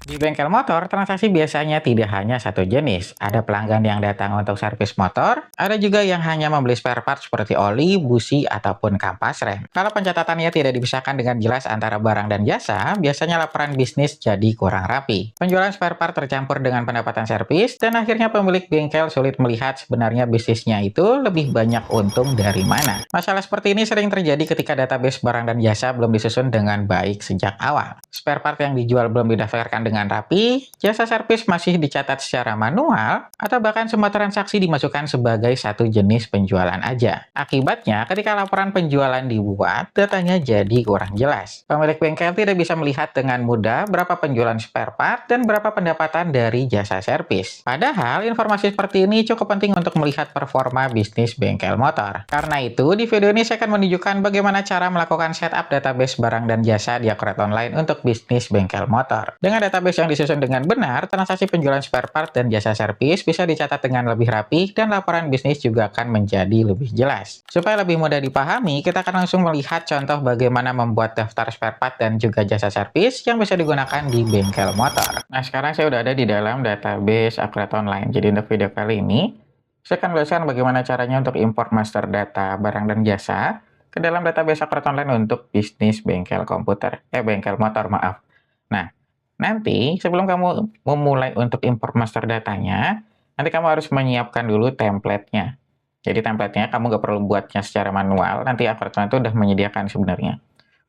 Di bengkel motor, transaksi biasanya tidak hanya satu jenis. Ada pelanggan yang datang untuk servis motor, ada juga yang hanya membeli spare part seperti oli, busi, ataupun kampas rem. Kalau pencatatannya tidak dipisahkan dengan jelas antara barang dan jasa, biasanya laporan bisnis jadi kurang rapi. Penjualan spare part tercampur dengan pendapatan servis, dan akhirnya pemilik bengkel sulit melihat sebenarnya bisnisnya itu lebih banyak untung dari mana. Masalah seperti ini sering terjadi ketika database barang dan jasa belum disusun dengan baik sejak awal. Spare part yang dijual belum didaftarkan dengan rapi, jasa servis masih dicatat secara manual, atau bahkan semua transaksi dimasukkan sebagai satu jenis penjualan aja. Akibatnya, ketika laporan penjualan dibuat, datanya jadi kurang jelas. Pemilik bengkel tidak bisa melihat dengan mudah berapa penjualan spare part dan berapa pendapatan dari jasa servis. Padahal, informasi seperti ini cukup penting untuk melihat performa bisnis bengkel motor. Karena itu, di video ini saya akan menunjukkan bagaimana cara melakukan setup database barang dan jasa di Accurate Online untuk bisnis bengkel motor. Dengan database yang disusun dengan benar, transaksi penjualan spare part dan jasa servis bisa dicatat dengan lebih rapi dan laporan bisnis juga akan menjadi lebih jelas. Supaya lebih mudah dipahami, kita akan langsung melihat contoh bagaimana membuat daftar spare part dan juga jasa servis yang bisa digunakan di bengkel motor. Nah, sekarang saya udah ada di dalam database Accurate Online. Jadi untuk video kali ini, saya akan jelaskan bagaimana caranya untuk import master data barang dan jasa ke dalam database Accurate Online untuk bisnis bengkel bengkel motor, maaf. Nah, nanti sebelum kamu memulai untuk import master datanya, nanti kamu harus menyiapkan dulu template-nya. Jadi template-nya kamu nggak perlu buatnya secara manual, nanti Accurate Online itu udah menyediakan sebenarnya.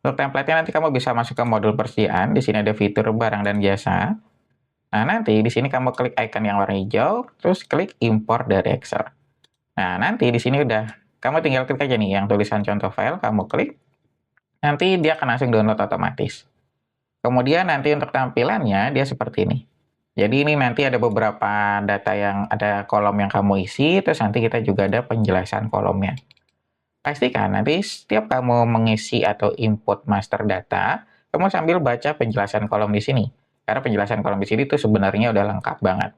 Untuk template-nya nanti kamu bisa masuk ke modul persediaan, di sini ada fitur barang dan jasa. Nah, nanti di sini kamu klik icon yang warna hijau, terus klik import dari Excel. Nah, nanti di sini udah, kamu tinggal klik aja nih yang tulisan contoh file, kamu klik, nanti dia akan langsung download otomatis. Kemudian nanti untuk tampilannya dia seperti ini. Jadi ini nanti ada beberapa data yang ada kolom yang kamu isi, terus nanti kita juga ada penjelasan kolomnya. Pastikan nanti setiap kamu mengisi atau input master data, kamu sambil baca penjelasan kolom di sini. Karena penjelasan kolom di sini tuh sebenarnya udah lengkap banget.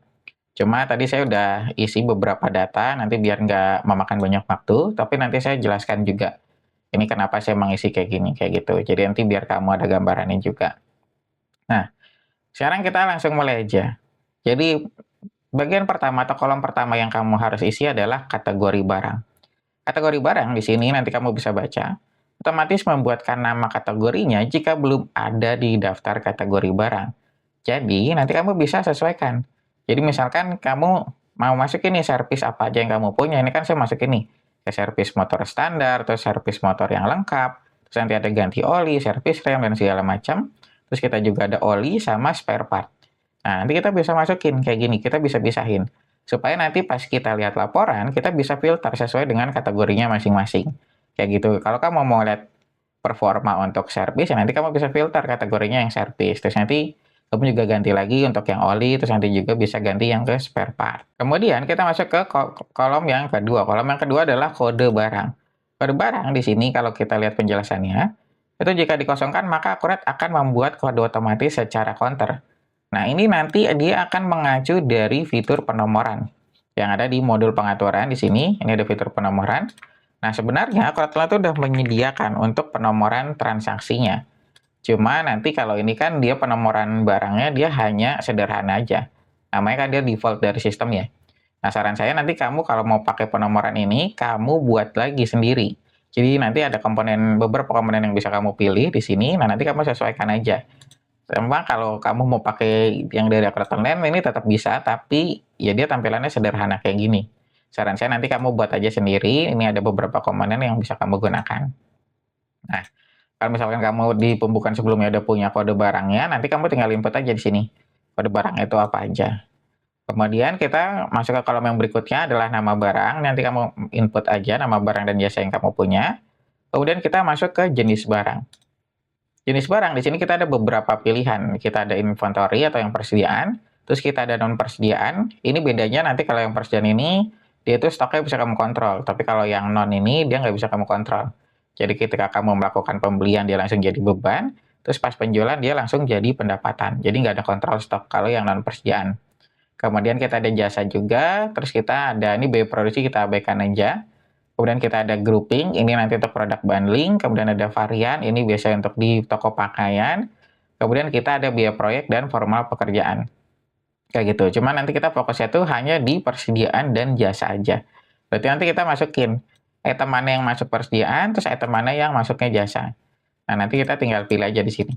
Cuma tadi saya udah isi beberapa data, nanti biar nggak memakan banyak waktu, tapi nanti saya jelaskan juga. Ini kenapa saya mengisi kayak gini, kayak gitu. Jadi nanti biar kamu ada gambarannya juga. Nah, sekarang kita langsung mulai aja. Jadi, bagian pertama atau kolom pertama yang kamu harus isi adalah kategori barang. Kategori barang di sini nanti kamu bisa baca, otomatis membuatkan nama kategorinya jika belum ada di daftar kategori barang. Jadi, nanti kamu bisa sesuaikan. Jadi, misalkan kamu mau masukin nih servis apa aja yang kamu punya, ini kan saya masukin nih, ke servis motor standar, atau servis motor yang lengkap, terus nanti ada ganti oli, servis rem, dan segala macam. Terus kita juga ada oli sama spare part. Nah, nanti kita bisa masukin kayak gini, kita bisa pisahin. Supaya nanti pas kita lihat laporan, kita bisa filter sesuai dengan kategorinya masing-masing. Kayak gitu. Kalau kamu mau lihat performa untuk servis, ya nanti kamu bisa filter kategorinya yang servis. Terus nanti kamu juga ganti lagi untuk yang oli, terus nanti juga bisa ganti yang ke spare part. Kemudian kita masuk ke kolom yang kedua. Kolom yang kedua adalah kode barang. Kode barang di sini kalau kita lihat penjelasannya, itu jika dikosongkan maka Accurate akan membuat kode otomatis secara counter. Nah, ini nanti dia akan mengacu dari fitur penomoran yang ada di modul pengaturan di sini. Ini ada fitur penomoran. Nah, sebenarnya Accurate itu sudah menyediakan untuk penomoran transaksinya. Cuma nanti kalau ini kan dia penomoran barangnya dia hanya sederhana aja. Namanya kan dia default dari sistemnya. Nah, saran saya nanti kamu kalau mau pakai penomoran ini, kamu buat lagi sendiri. Jadi nanti ada beberapa komponen yang bisa kamu pilih di sini. Nah, nanti kamu sesuaikan aja. Memang kalau kamu mau pakai yang dari Accurate Online ini tetap bisa, tapi ya dia tampilannya sederhana kayak gini. Saran saya nanti kamu buat aja sendiri, ini ada beberapa komponen yang bisa kamu gunakan. Nah, kalau misalkan kamu di pembukaan sebelumnya udah punya kode barangnya, nanti kamu tinggal input aja di sini. Kode barangnya itu apa aja. Kemudian kita masuk ke kolom yang berikutnya adalah nama barang, nanti kamu input aja nama barang dan jasa yang kamu punya. Kemudian kita masuk ke jenis barang. Jenis barang, di sini kita ada beberapa pilihan. Kita ada inventory atau yang persediaan, terus kita ada non-persediaan. Ini bedanya nanti kalau yang persediaan ini, dia itu stoknya bisa kamu kontrol. Tapi kalau yang non ini, dia nggak bisa kamu kontrol. Jadi ketika kamu melakukan pembelian, dia langsung jadi beban. Terus pas penjualan, dia langsung jadi pendapatan. Jadi nggak ada kontrol stok kalau yang non-persediaan. Kemudian kita ada jasa juga, terus kita ada, ini biaya produksi kita abaikan aja. Kemudian kita ada grouping, ini nanti untuk produk bundling. Kemudian ada varian, ini biasanya untuk di toko pakaian. Kemudian kita ada biaya proyek dan formal pekerjaan. Kayak gitu. Cuman nanti kita fokusnya tuh hanya di persediaan dan jasa aja. Berarti nanti kita masukin item mana yang masuk persediaan, terus item mana yang masuknya jasa. Nah, nanti kita tinggal pilih aja di sini.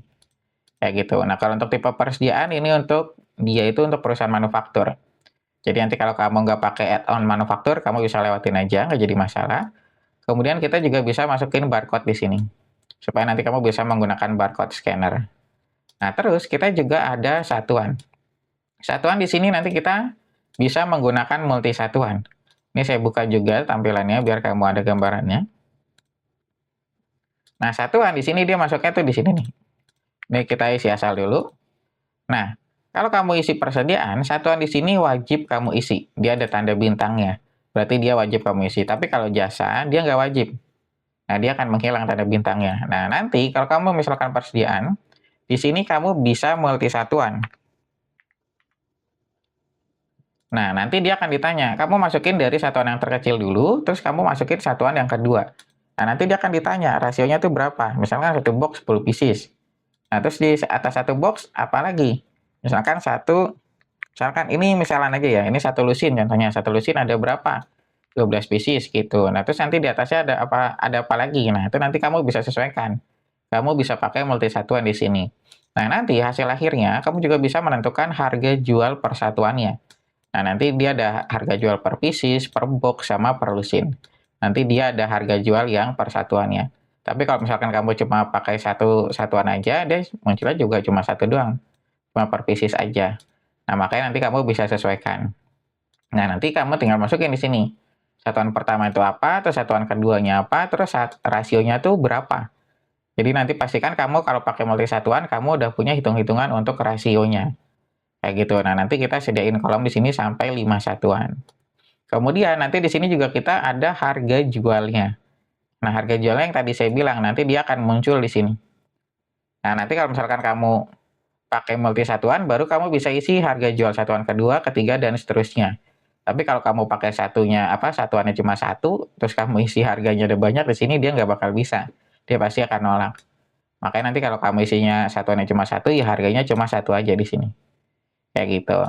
Kayak gitu. Nah, kalau untuk tipe persediaan ini untuk dia itu untuk perusahaan manufaktur. Jadi nanti kalau kamu nggak pakai add-on manufaktur, kamu bisa lewatin aja, nggak jadi masalah. Kemudian kita juga bisa masukin barcode di sini. Supaya nanti kamu bisa menggunakan barcode scanner. Nah, terus kita juga ada satuan. Satuan di sini nanti kita bisa menggunakan multi satuan. Ini saya buka juga tampilannya biar kamu ada gambarannya. Nah, satuan di sini dia masuknya tuh di sini nih. Ini kita isi asal dulu. Nah, kalau kamu isi persediaan, satuan di sini wajib kamu isi. Dia ada tanda bintangnya. Berarti dia wajib kamu isi. Tapi kalau jasa, dia nggak wajib. Nah, dia akan menghilang tanda bintangnya. Nah, nanti kalau kamu misalkan persediaan, di sini kamu bisa multi satuan. Nah, nanti dia akan ditanya, kamu masukin dari satuan yang terkecil dulu, terus kamu masukin satuan yang kedua. Nah, nanti dia akan ditanya, rasionya itu berapa? Misalkan satu box 10 pieces. Nah, terus di atas satu box, apa lagi? Misalkan ini misalan aja ya, ini satu lusin contohnya. Satu lusin ada berapa? 12 pieces gitu. Nah, terus nanti di atasnya ada apa lagi? Nah, itu nanti kamu bisa sesuaikan. Kamu bisa pakai multi satuan di sini. Nah, nanti hasil akhirnya, kamu juga bisa menentukan harga jual per satuannya. Nah, nanti dia ada harga jual per pieces, per box, sama per lusin. Nanti dia ada harga jual yang per satuannya. Tapi kalau misalkan kamu cuma pakai satu satuan aja, dia munculnya juga cuma satu doang. Cuma per pieces aja. Nah, makanya nanti kamu bisa sesuaikan. Nah, nanti kamu tinggal masukin di sini. Satuan pertama itu apa, terus satuan keduanya apa, terus rasionya tuh berapa. Jadi nanti pastikan kamu kalau pakai multi satuan, kamu udah punya hitung-hitungan untuk rasionya. Kayak gitu. Nah, nanti kita sediain kolom di sini sampai 5 satuan. Kemudian nanti di sini juga kita ada harga jualnya. Nah, harga jualnya yang tadi saya bilang, nanti dia akan muncul di sini. Nah, nanti kalau misalkan kamu pakai multi satuan, baru kamu bisa isi harga jual satuan kedua, ketiga, dan seterusnya. Tapi kalau kamu pakai satuannya cuma satu, terus kamu isi harganya ada banyak, di sini dia nggak bakal bisa. Dia pasti akan nolak. Makanya nanti kalau kamu isinya satuannya cuma satu, ya harganya cuma satu aja di sini. Kayak gitu.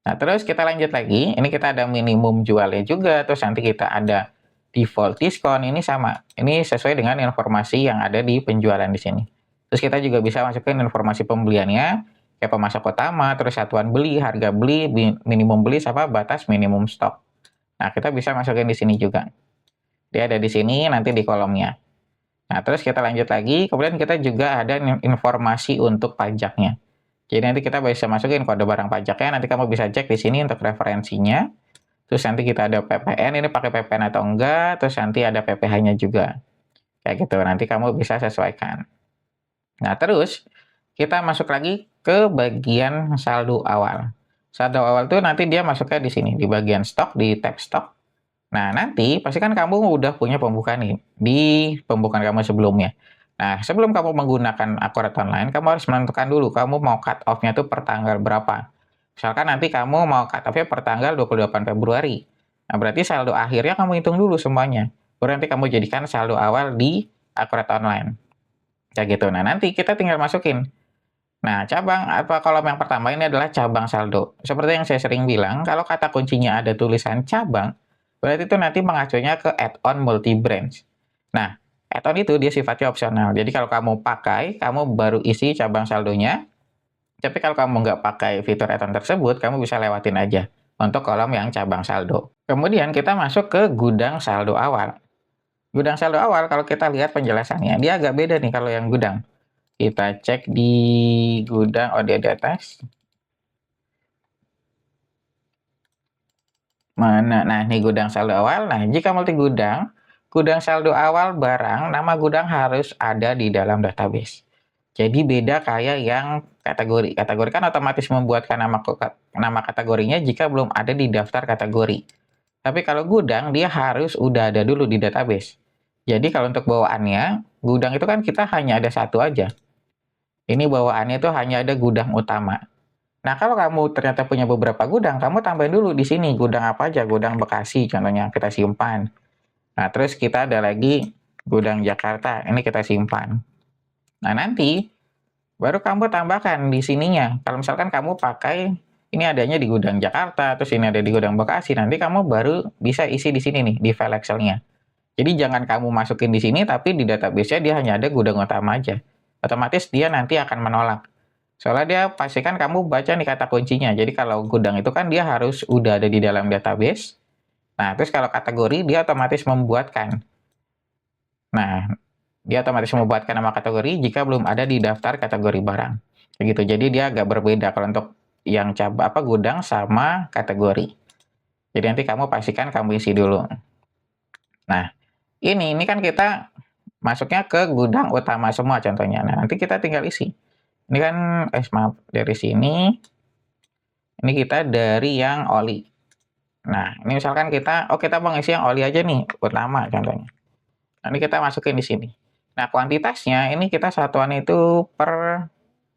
Nah, terus kita lanjut lagi. Ini kita ada minimum jualnya juga. Terus nanti kita ada default diskon. Ini sama. Ini sesuai dengan informasi yang ada di penjualan di sini. Terus kita juga bisa masukin informasi pembeliannya. Kayak pemasok utama, terus satuan beli, harga beli, minimum beli, sama batas minimum stok. Nah, kita bisa masukin di sini juga. Dia ada di sini, nanti di kolomnya. Nah, terus kita lanjut lagi. Kemudian kita juga ada informasi untuk pajaknya. Jadi nanti kita bisa masukin kode barang pajaknya, nanti kamu bisa cek di sini untuk referensinya. Terus nanti kita ada PPN, ini pakai PPN atau enggak, terus nanti ada PPh-nya juga. Kayak gitu, nanti kamu bisa sesuaikan. Nah, terus kita masuk lagi ke bagian saldo awal. Saldo awal tuh nanti dia masuknya di sini, di bagian stok, di tab stok. Nah, nanti pastikan kamu udah punya pembukaan nih, di pembukaan kamu sebelumnya. Nah, sebelum kamu menggunakan Akurat Online, kamu harus menentukan dulu kamu mau cut off-nya tuh per tanggal berapa. Misalkan nanti kamu mau cut off-nya per tanggal 28 Februari. Nah, berarti saldo akhirnya kamu hitung dulu semuanya. Baru nanti kamu jadikan saldo awal di Akurat Online. Kayak gitu. Nah, nanti kita tinggal masukin. Nah, kolom yang pertama ini adalah cabang saldo. Seperti yang saya sering bilang, kalau kata kuncinya ada tulisan cabang, berarti itu nanti mengacunya ke add-on multi-branch. Nah, add-on itu dia sifatnya opsional. Jadi kalau kamu pakai, kamu baru isi cabang saldonya. Tapi kalau kamu nggak pakai fitur add-on tersebut, kamu bisa lewatin aja untuk kolom yang cabang saldo. Kemudian kita masuk ke gudang saldo awal. Gudang saldo awal, kalau kita lihat penjelasannya, dia agak beda nih kalau yang gudang. Kita cek di gudang, oh dia di atas. Mana? Nah, ini gudang saldo awal. Nah, jika multi gudang, gudang saldo awal barang, nama gudang harus ada di dalam database. Jadi beda kayak yang kategori. Kategori kan otomatis membuatkan nama kategorinya jika belum ada di daftar kategori. Tapi kalau gudang, dia harus udah ada dulu di database. Jadi kalau untuk bawaannya, gudang itu kan kita hanya ada satu aja. Ini bawaannya itu hanya ada gudang utama. Nah, kalau kamu ternyata punya beberapa gudang, kamu tambahin dulu di sini gudang apa aja, gudang Bekasi contohnya kita simpan. Nah, terus kita ada lagi gudang Jakarta, ini kita simpan. Nah, nanti Baru kamu tambahkan di sininya. Kalau misalkan kamu pakai ini adanya di gudang Jakarta, terus ini ada di gudang Bekasi, nanti kamu baru bisa isi di sini nih, di file Excel-nya. Jadi jangan kamu masukin di sini, tapi di database-nya dia hanya ada gudang utama aja. Otomatis dia nanti akan menolak. Soalnya dia pastikan kamu baca nih kata kuncinya. Jadi kalau gudang itu kan dia harus udah ada di dalam database. Nah, terus kalau kategori dia otomatis membuatkan. Nah, dia otomatis membuatkan nama kategori jika belum ada di daftar kategori barang. Begitu. Jadi dia agak berbeda kalau untuk yang gudang sama kategori. Jadi nanti kamu pastikan kamu isi dulu. Nah, ini kan kita masuknya ke gudang utama semua contohnya. Nah, nanti kita tinggal isi. Ini kan, maaf, dari sini, ini kita dari yang oli. Nah, ini misalkan kita mau ngisi yang oli aja nih, utama contohnya. Nah, ini kita masukin di sini. Nah, kuantitasnya ini kita satuan itu per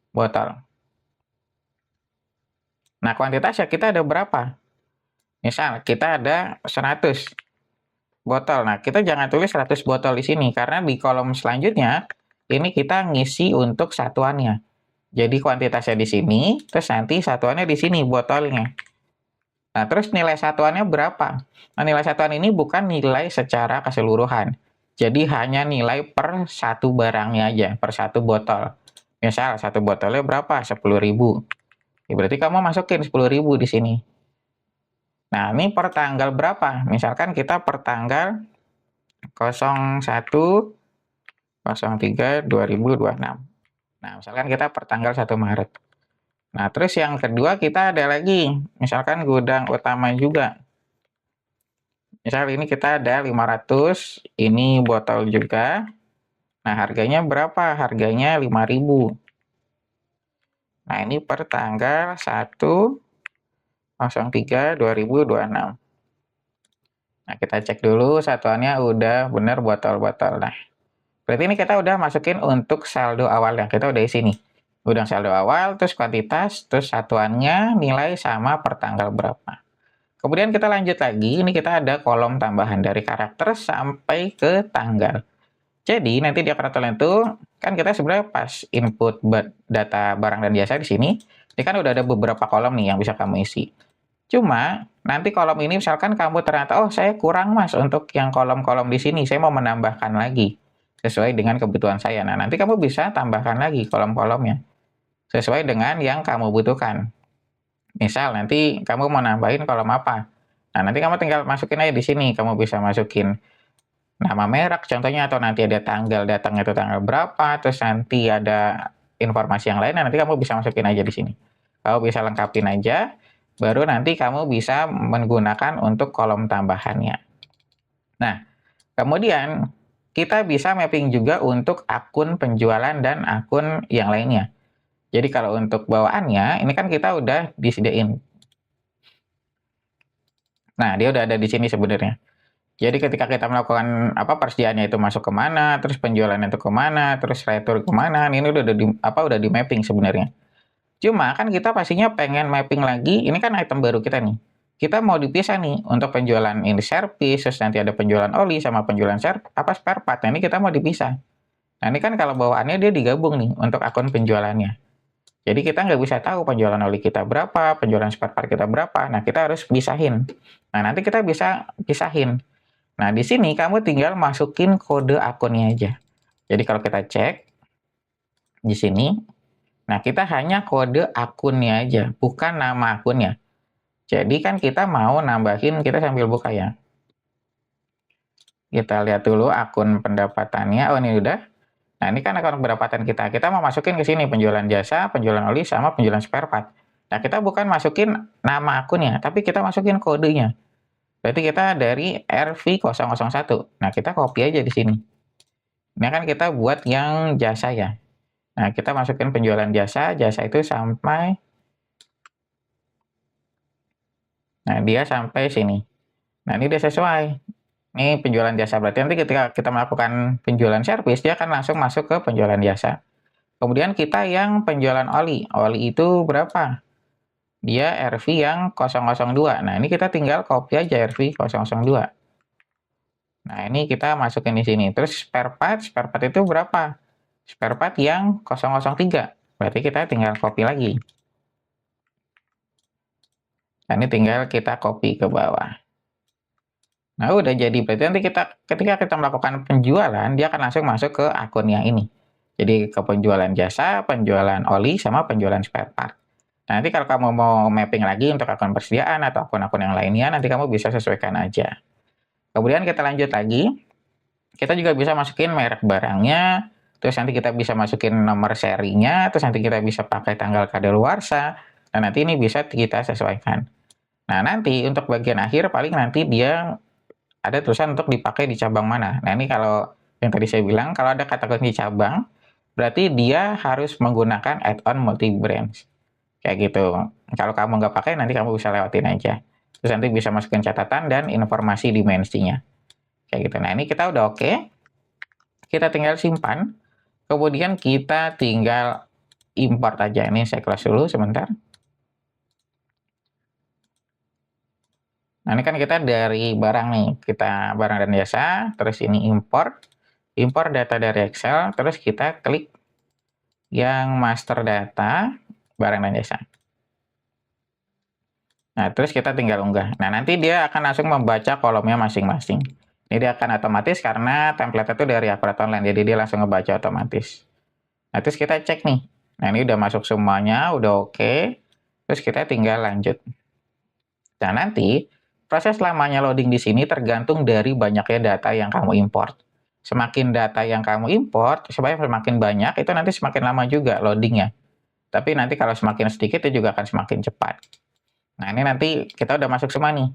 botol. Nah, kuantitasnya kita ada berapa? Misal, kita ada 100 botol. Nah, kita jangan tulis 100 botol di sini, karena di kolom selanjutnya, ini kita ngisi untuk satuannya. Jadi kuantitasnya di sini, terus nanti satuannya di sini, botolnya. Nah, terus nilai satuannya berapa? Nah, nilai satuan ini bukan nilai secara keseluruhan. Jadi hanya nilai per satu barangnya aja, per satu botol. Misal, satu botolnya berapa? 10.000. Ya, berarti kamu masukin 10.000 di sini. Nah, ini per tanggal berapa? Misalkan kita per tanggal 01/03/2026. Nah, misalkan kita per tanggal 1 Maret. Nah, terus yang kedua kita ada lagi, misalkan gudang utama juga. Misal ini kita ada 500, ini botol juga. Nah, harganya berapa? Harganya 5.000. Nah, ini per tanggal 1/03/2026. Nah, kita cek dulu satuannya udah bener botol-botol. Nah, berarti ini kita udah masukin untuk saldo awal yang kita udah isi nih. Udah saldo awal, terus kuantitas, terus satuannya, nilai sama per tanggal berapa. Kemudian kita lanjut lagi, ini kita ada kolom tambahan dari karakter sampai ke tanggal. Jadi nanti di karakter itu kan kita sebenarnya pas input data barang dan jasa di sini, ini kan udah ada beberapa kolom nih yang bisa kamu isi. Cuma nanti kolom ini misalkan kamu ternyata, oh saya kurang mas untuk yang kolom-kolom di sini, saya mau menambahkan lagi sesuai dengan kebutuhan saya. Nah, nanti kamu bisa tambahkan lagi kolom-kolomnya sesuai dengan yang kamu butuhkan. Misal nanti kamu mau nambahin kolom apa. Nah, nanti kamu tinggal masukin aja di sini. Kamu bisa masukin nama merek contohnya, atau nanti ada tanggal datangnya itu tanggal berapa, terus nanti ada informasi yang lain. Nah, nanti kamu bisa masukin aja di sini. Kamu bisa lengkapin aja, baru nanti kamu bisa menggunakan untuk kolom tambahannya. Nah, kemudian kita bisa mapping juga untuk akun penjualan dan akun yang lainnya. Jadi kalau untuk bawaannya, ini kan kita udah disediain. Nah, dia udah ada di sini sebenarnya. Jadi ketika kita melakukan persediaannya itu masuk kemana, terus penjualannya itu kemana, terus retur kemana, ini udah di mapping sebenarnya. Cuma kan kita pastinya pengen mapping lagi, ini kan item baru kita nih. Kita mau dipisah nih untuk penjualan ini service, terus nanti ada penjualan oli sama penjualan spare part. Nah, ini kita mau dipisah. Nah, ini kan kalau bawaannya dia digabung nih untuk akun penjualannya. Jadi kita nggak bisa tahu penjualan oli kita berapa, penjualan spare part kita berapa. Nah, kita harus pisahin. Nah, nanti kita bisa pisahin. Nah, di sini kamu tinggal masukin kode akunnya aja. Jadi kalau kita cek di sini, nah kita hanya kode akunnya aja, bukan nama akunnya. Jadi kan kita mau nambahin, kita sambil buka ya. Kita lihat dulu akun pendapatannya. Oh, ini udah. Nah, ini kan akun pendapatan kita. Kita mau masukin ke sini penjualan jasa, penjualan oli, sama penjualan spare part. Nah, kita bukan masukin nama akunnya, tapi kita masukin kodenya. Berarti kita dari RV001. Nah, kita copy aja di sini. Ini kan kita buat yang jasa ya. Nah, kita masukin penjualan jasa. Jasa itu sampai. Nah, dia sampai sini. Nah, ini udah sesuai. Ini penjualan jasa. Berarti nanti ketika kita melakukan penjualan servis, dia akan langsung masuk ke penjualan jasa. Kemudian kita yang penjualan oli. Oli itu berapa? Dia RV yang 002. Nah, ini kita tinggal copy aja RV 002. Nah, ini kita masukin di sini. Terus spare part itu berapa? Spare part yang 003. Berarti kita tinggal copy lagi. Nah, ini tinggal kita copy ke bawah. Nah, udah jadi. Berarti nanti ketika kita melakukan penjualan, dia akan langsung masuk ke akun yang ini. Jadi ke penjualan jasa, penjualan oli, sama penjualan spare part. Nah, nanti kalau kamu mau mapping lagi untuk akun persediaan atau akun-akun yang lainnya, nanti kamu bisa sesuaikan aja. Kemudian kita lanjut lagi. Kita juga bisa masukin merek barangnya, terus nanti kita bisa masukin nomor serinya, terus nanti kita bisa pakai tanggal kadaluarsa, dan nanti ini bisa kita sesuaikan. Nah, nanti untuk bagian akhir paling nanti dia ada tulisan untuk dipakai di cabang mana. Nah, ini kalau yang tadi saya bilang, kalau ada kata kunci cabang, berarti dia harus menggunakan add-on multi-branch. Kayak gitu. Kalau kamu nggak pakai, nanti kamu bisa lewatin aja. Terus nanti bisa masukin catatan dan informasi dimensinya. Kayak gitu. Nah, ini kita udah oke. Kita tinggal simpan. Kemudian kita tinggal import aja. Ini saya close dulu sebentar. Nah, ini kan kita dari barang nih. Kita barang dan jasa. Terus ini import. Import data dari Excel. Terus kita klik yang master data barang dan jasa. Nah, terus kita tinggal unggah. Nah, nanti dia akan langsung membaca kolomnya masing-masing. Ini dia akan otomatis karena template itu dari Akurat Online, jadi dia langsung ngebaca otomatis. Nah, terus kita cek nih. Nah, ini udah masuk semuanya, udah oke. Terus kita tinggal lanjut. Nah, nanti proses lamanya loading di sini tergantung dari banyaknya data yang kamu import. Semakin data yang kamu import, semakin banyak, itu nanti semakin lama juga loadingnya. Tapi nanti kalau semakin sedikit, itu juga akan semakin cepat. Nah, ini nanti kita udah masuk semua nih.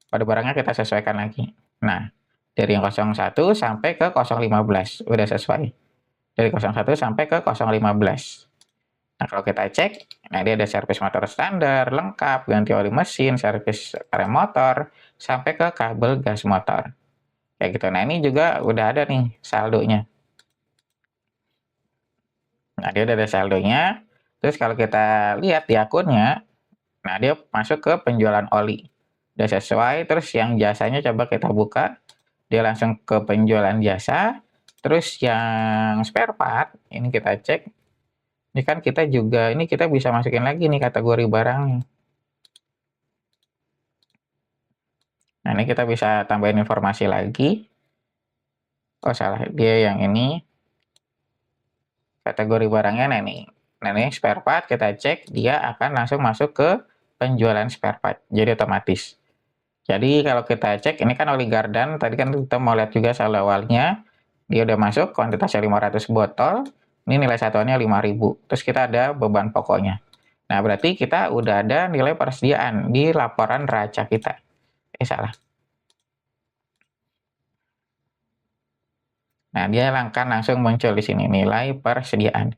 Pada barangnya kita sesuaikan lagi. Nah, dari yang 01 sampai ke 015. Udah sesuai. Dari 01 sampai ke 015. Nah, kalau kita cek, nah dia ada servis motor standar, lengkap, ganti oli mesin, servis rem motor, sampai ke kabel gas motor. Kayak gitu. Nah, ini juga udah ada nih saldonya. Nah, dia udah ada saldonya. Terus kalau kita lihat di akunnya, nah dia masuk ke penjualan oli. Udah sesuai. Terus yang jasanya coba kita buka. Dia langsung ke penjualan jasa. Terus yang spare part, ini kita cek. Ini kan kita juga, ini kita bisa masukin lagi nih kategori barangnya. Nah, ini kita bisa tambahin informasi lagi. Oh, salah. Dia yang ini. Kategori barangnya, nah ini spare part, kita cek. Dia akan langsung masuk ke penjualan spare part. Jadi otomatis. Jadi kalau kita cek, ini kan oli gardan, tadi kan kita mau lihat juga saldo awalnya, dia udah masuk, kuantitasnya 500 botol, ini nilai satuannya 5.000, terus kita ada beban pokoknya. Nah, berarti kita udah ada nilai persediaan di laporan neraca kita. Salah. Nah, dia akan langsung muncul di sini, nilai persediaan.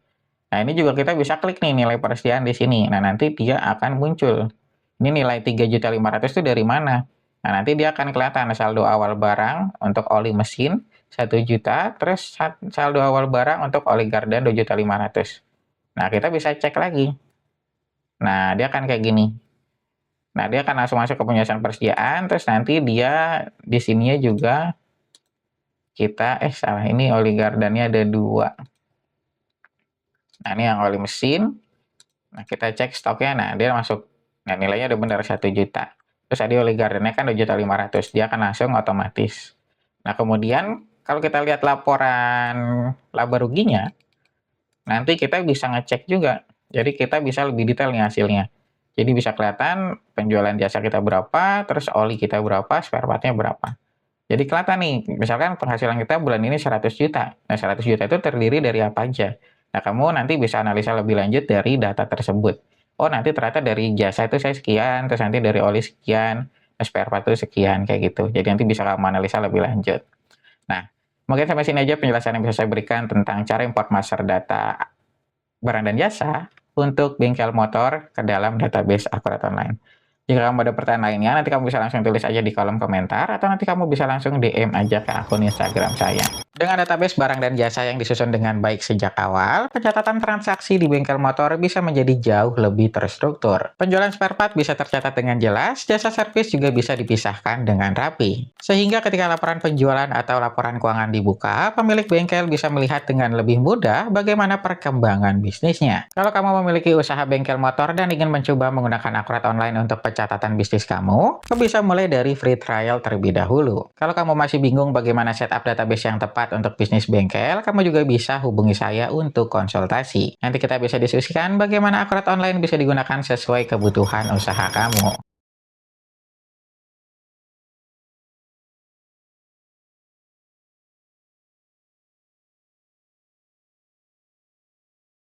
Nah, ini juga kita bisa klik nih nilai persediaan di sini. Nah, nanti dia akan muncul. Ini nilai 3.500.000 itu dari mana? Nah, nanti dia akan kelihatan saldo awal barang untuk oli mesin 1 juta, terus saldo awal barang untuk oli gardan 2.500.000. Nah, kita bisa cek lagi. Nah, dia akan kayak gini. Nah, dia akan langsung masuk ke penjelasan persediaan, terus nanti dia di sininya juga kita, salah, ini oli gardannya ada 2. Nah, ini yang oli mesin. Nah, kita cek stoknya, nah dia masuk. Nah, nilainya udah benar 1 juta. Terus tadi oli gardennya kan 2.500.000, dia akan langsung otomatis. Nah, kemudian kalau kita lihat laporan laba ruginya, nanti kita bisa ngecek juga. Jadi kita bisa lebih detail nih hasilnya. Jadi bisa kelihatan penjualan jasa kita berapa, terus oli kita berapa, spare partnya berapa. Jadi kelihatan nih, misalkan penghasilan kita bulan ini 100 juta. Nah, 100 juta itu terdiri dari apa aja. Nah, kamu nanti bisa analisa lebih lanjut dari data tersebut. Oh, nanti ternyata dari jasa itu saya sekian, terus nanti dari oli sekian, spare part itu sekian, kayak gitu. Jadi nanti bisa kamu analisa lebih lanjut. Nah, mungkin sampai sini aja penjelasan yang bisa saya berikan tentang cara import master data barang dan jasa untuk bengkel motor ke dalam database Akurat Online. Jika kamu ada pertanyaan lainnya, nanti kamu bisa langsung tulis aja di kolom komentar, atau nanti kamu bisa langsung DM aja ke akun Instagram saya. Dengan database barang dan jasa yang disusun dengan baik sejak awal, pencatatan transaksi di bengkel motor bisa menjadi jauh lebih terstruktur. Penjualan spare part bisa tercatat dengan jelas, jasa servis juga bisa dipisahkan dengan rapi. Sehingga ketika laporan penjualan atau laporan keuangan dibuka, pemilik bengkel bisa melihat dengan lebih mudah bagaimana perkembangan bisnisnya. Kalau kamu memiliki usaha bengkel motor dan ingin mencoba menggunakan Akurat Online untuk pencatatan bisnis kamu bisa mulai dari free trial terlebih dahulu. Kalau kamu masih bingung bagaimana setup database yang tepat untuk bisnis bengkel, kamu juga bisa hubungi saya untuk konsultasi. Nanti kita bisa diskusikan bagaimana Akurat Online bisa digunakan sesuai kebutuhan usaha kamu.